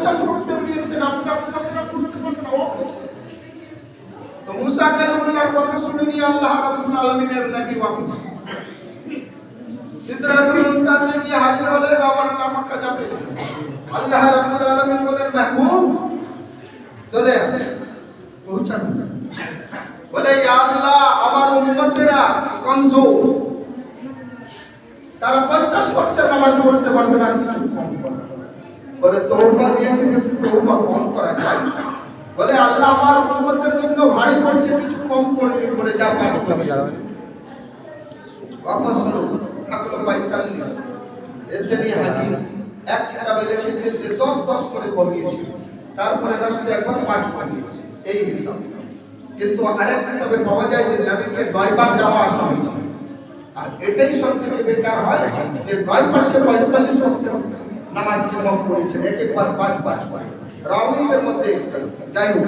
50 ওয়াক্তের নিয়েছেন, আপনার কথাটা বুঝতে পারবেন না। তো মুসা কালিমুল্লাহর কথা শুনে নিয়ে আল্লাহ রাব্বুল আলামিনের নবী ওয়াফাত সিদরাতুল মুনতাহাতে গিয়ে হাজির হলেন। আবার মক্কা যাবে। আল্লাহ রাব্বুল আলামিন বলেন, মাহবুব চলে আসে, পৌঁছান। বলে, ইয়া আল্লাহ, আমার উম্মতেরা কমজোর, তারা 50 ওয়াক্তের নামাজ পড়তে পারবে না, কিছু কম করো। বলে, তওবা দিয়েছে, কিন্তু তওবা কম করা যায় না। বলে, আল্লাহ আমার উম্মতের জন্য ভারী পড়ছে, কিছু কম করে দিন। বলে, যা পাঁচ করে वापस থাকলো 45। এসে নিয়ে হাজির। এক কিতাবে লিখেছে যে 10 করে কমিয়েছে, তারপরে রাসূল একবার 5 কমিয়েছে, এই হিসাব। কিন্তু আরেক কিতাবে পাওয়া যায় যে নবীকে 9 বার যাওয়া আসা হয়েছে। আর এটাই সবথেকে বেকার হয় যে 9 পাঁচে 45 ওয়াক্তের নামাজ ইমাম পড়েছেন, একবার 5 করে। রাওয়ীদের মধ্যে যাই হোক,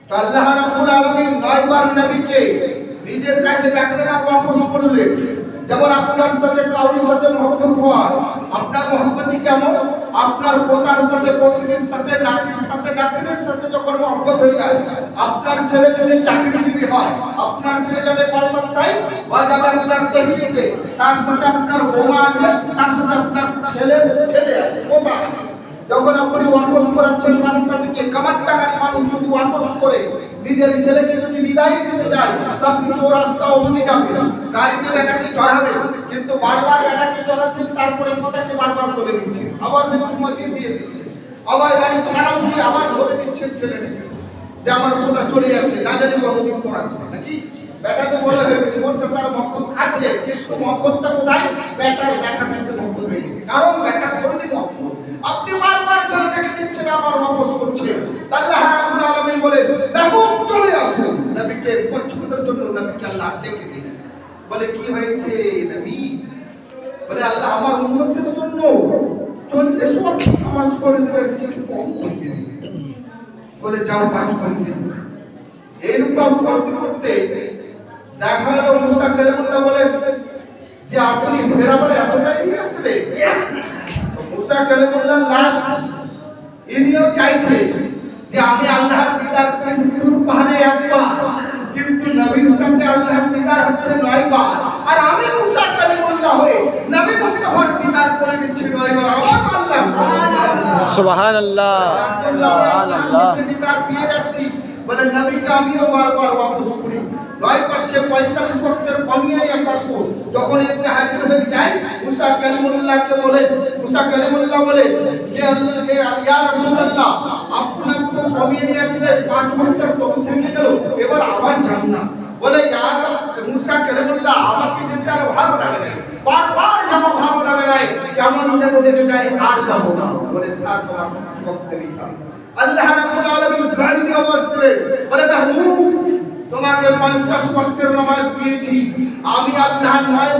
তো আল্লাহ রাব্বুল আলামিন 9 বার নবীকে নিজের কাছে ডাকলেন আর ওয়াপস করলেন। যেমন আপনার সাথে কাউরির সাথে মহব্বত হয়, আপনার মহব্বতই কেমন? আপনার পোতার সাথে পত্নীর সাথে, নাতির সাথে নাতিনের সাথে যখন মহব্বত হয়ে যায়, আপনার ছেলে যদি চাকরিজীবী হয়, আপনার ছেলে যাবে কলকাতায় বা যাবে আপনার দিল্লিতে, তার সাথে আপনার বৌমা আছে, তার সাথে আপনার ছেলে আছে, পোতা আছে। যখন আপনি ওয়াকফ করাচ্ছেন রাস্তা থেকে, কামারটাকারী মানুষ যদি ওয়াকফ করে নিজের ছেলেকে যদি বিদায় দিতে যায়, আপনি চৌরাস্তা অবধি যাবেন, গাড়িতে বেটাকে চড়াবেন, কিন্তু বারবার বেটাকে চড়াচ্ছেন, তারপরে কথাকে বারবার বলে দিচ্ছেন, আবার মৃত্যু মাঝিয়ে দিয়ে দিচ্ছেন, আবার গাড়ি ছাড়াও দিয়ে আবার ধরে দিচ্ছেন ছেলেটাকে যে আমার কথা চলে যাচ্ছে, না জানি কতদিন পর আসবে নাকি। বেটা তো বলে হয়ে গেছে, ওর সাথে তার মহব্বত আছে, কিন্তু মহব্বতটা কোথায়? বেটার সাথে মহব্বত হয়ে গেছে, কারণ বেটার করলে মহব্বত। আপনি বারবার ছেলেটাকে দিচ্ছেন, আবার ওয়াপস করছেন। আল্লাহ রাব্বুল আলামিন বলেন, মাহবুব চলে আসুন। নবীকে পছন্দের জন্য নবীকে আল্লাহ ডেকে দিলেন। বলে, কি হয়েছে নবী? বলে, আল্লাহ আমার উম্মতের জন্য 40 ওয়াক্ত নামাজ পড়ে দিলেন, কিছু কম করে দিলেন। বলে, যাও 5 করে দিন। এইরকম করতে করতে দেখা গেল মুসা কালিমুল্লাহ বলেন যে আপনি ফেরাবার এতটাই আসলে। মুসা কালিমুল্লাহ লাস্ট ইনিও চাইছে যে আমি আল্লাহর দিদার করেছি তুর পাহাড়ে একবার, কিন্তু নবীর সাথে আল্লাহর দিদার হচ্ছে 9 বার, আর আমি মুসা কালিমুল্লাহ হয়ে নবী মুস্তাফার দিদার করে নিচ্ছি 9 বার। আমার আল্লাহ সুবহানাল্লাহ, সুবহানাল্লাহ, দিদার পেয়ে যাচ্ছি। বলে, নবীকে আমিও বারবার ওয়াপস করি। 9 পাঁচে 45 ওয়াক্তের কমিয়ে আসার পর যখন এসে হাজির হয়ে যায়, মুসা কালিমুল্লাহকে বলে, মুসা কালিমুল্লাহ বলে যে ইয়া রাসূলুল্লাহ, আপনার তো কমিয়ে নিয়ে আসলে 5 ওয়াক্তের কম থেকে গেল, এবার আবার যান না। বলে, ইয়া মুসা কালিমুল্লাহ, আমাকে যেতে আর ভালো লাগে না, বারবার যাব ভালো লাগে না, কেমন যেন লেগে যায়, আর যাব না। বলে, থাক আমার ওয়াক্তেরই থাক। আল্লাহ রাব্বুল আলামিন গায়বী আওয়াজ দিলেন, বলে, মাহবুব তোমাকে 50 ওয়াক্তের নামাজ দিয়েছি, আমি আল্লাহ 9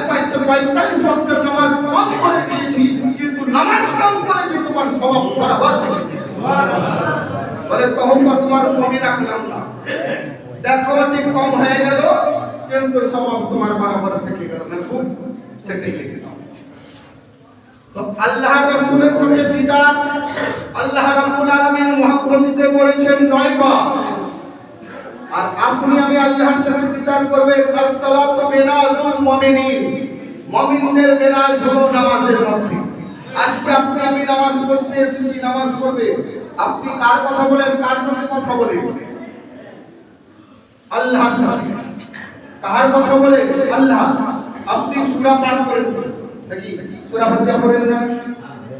পাঁচে 45 ওয়াক্তের নামাজ কম করে দিয়েছি, কিন্তু নামাজ কম করেছি তোমার সওয়াব বরাবর করেছি। সুবহানাল্লাহ। বলে, তওবা তোমার কমই রাখলাম না, দেখো ঠিক কম হয়ে গেল, কিন্তু সওয়াব তোমার বরাবর থেকে গেল না, খুব সেটাই লিখে দাও। তো আল্লাহর রাসূলের সঙ্গে দিদার আল্লাহ রাব্বুল আলামিন মুহাব্বতে করেছেন 9 বার, আর আপনি আমি আল্লাহর সাথে দিদার করবেন। আসসালাতু মিনাজুল মুমিনিন, মুমিনদের মেরাজ হলো নামাজের মধ্যে। আজকে আপনি আমি নামাজ পড়তে এসেছি, নামাজ পড়বে, আপনি কার কথা বলেন, কার সাথে কথা বলেন? আল্লাহর সাথে। কার কথা বলেন? আল্লাহ। আপনি সূরা পাঠ করেন নাকি? সূরা ফাতিহা পড়েন না?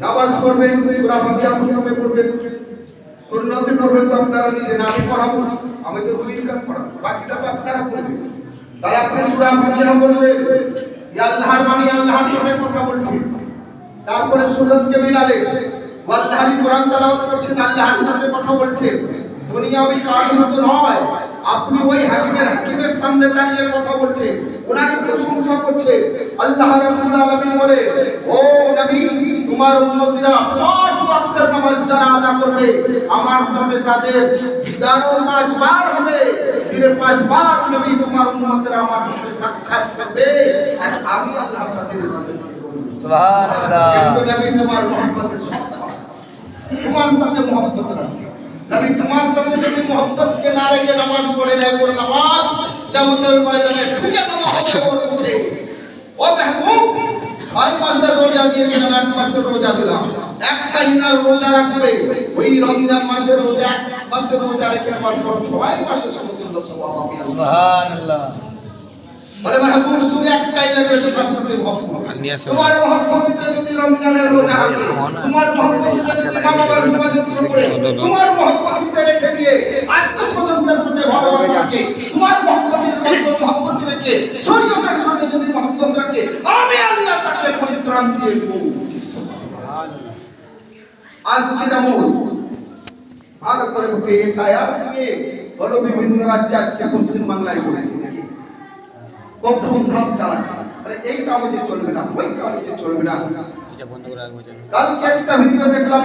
নামাজ পড়বেন, সূরা ফাতিহা প্রথমে পড়বেন, সুন্নতে পড়বেন তো আপনারা নিজে, না আমি পড়াবো, আমি তো 2 রাকাত পড়াবো, বাকিটা তো আপনারা পড়বেন। তাই আপনি সূরা ফাতিহা বললেন, ইয়া আল্লাহর বাণী, আল্লাহর সাথে কথা বলছি, তারপরে সুন্নতকে মিলালেন, আল্লাহর কোরআন তেলাওয়াত করছেন, আল্লাহর সাথে কথা বলছেন, দুনিয়াবি কারোর সাথে নয়। আপনি ওই হাকিমের সামনে দাঁড়িয়ে কথা বলছেন, ওনাকে প্রশংসা করছে। আল্লাহ রাব্বুল আলামিন বলে, ও নবী, তোমার উম্মতিরা 5 ওয়াক্তের নামাজ যারা আদা করবে, আমার সাথে তাদের দিদারও 5 বার হবে। দিনে 5 বার নবী তোমার উম্মতিরা আমার সাথে সাক্ষাৎ করবে, আর আমি আল্লাহ তাদের ইবাদত করব। সুবহানাল্লাহ। কিন্তু নবী তোমার মুহাম্মদের সম্মান, তোমার সাথে মহব্বত রাখবে। নবী তোমার সাথে যদি মহব্বতকে না রেখে নামাজ পড়ে নেয়, ওর নামাজ কিয়ামতের ময়দানে ঠুকে দেওয়া হবে ওর মুখে। ও মাহবুব 6 মাসের রোজা দিয়েছিলাম, 1 মাসের রোজা দিলাম, একটা দিনের রোজা রাখবে, ওই রমজান মাসের রোজা 1 মাসের রোজা রেখে আমার পর 6 মাসের সমতুল্য সওয়াব হবে। সুবহানাল্লাহ। বলে মাহবুব শুধু একটাই লাগবে, তোমার সাথে মহব্বত। তোমার মহব্বতে যদি রমজানের রোজা রাখে, তোমার মহব্বতে যদি ইমাম বাবার ইবাদত করে, তোমার মহব্বতে রেখে দিয়ে আত্মীয়-স্বজনদের সাথে ভালোবাসা রাখে, তোমার মহব্বতের মতো মহব্বত রেখে শরীয়তের সাথে যদি মহব্বত রাখে, আমি আল্লাহ তাকে পরিত্রাণ দিয়ে দেব। আজকে যেমন ভারতের বুকে এসআইআর নিয়ে হলো বিভিন্ন রাজ্যে, আজকে পশ্চিম বাংলায় করেছে দেখি খুব ধুমধাম চালাচ্ছে। আরে এই কাগজে চলবে না, ওই কাগজে চলবে না। কালকে একটা ভিডিও দেখলাম,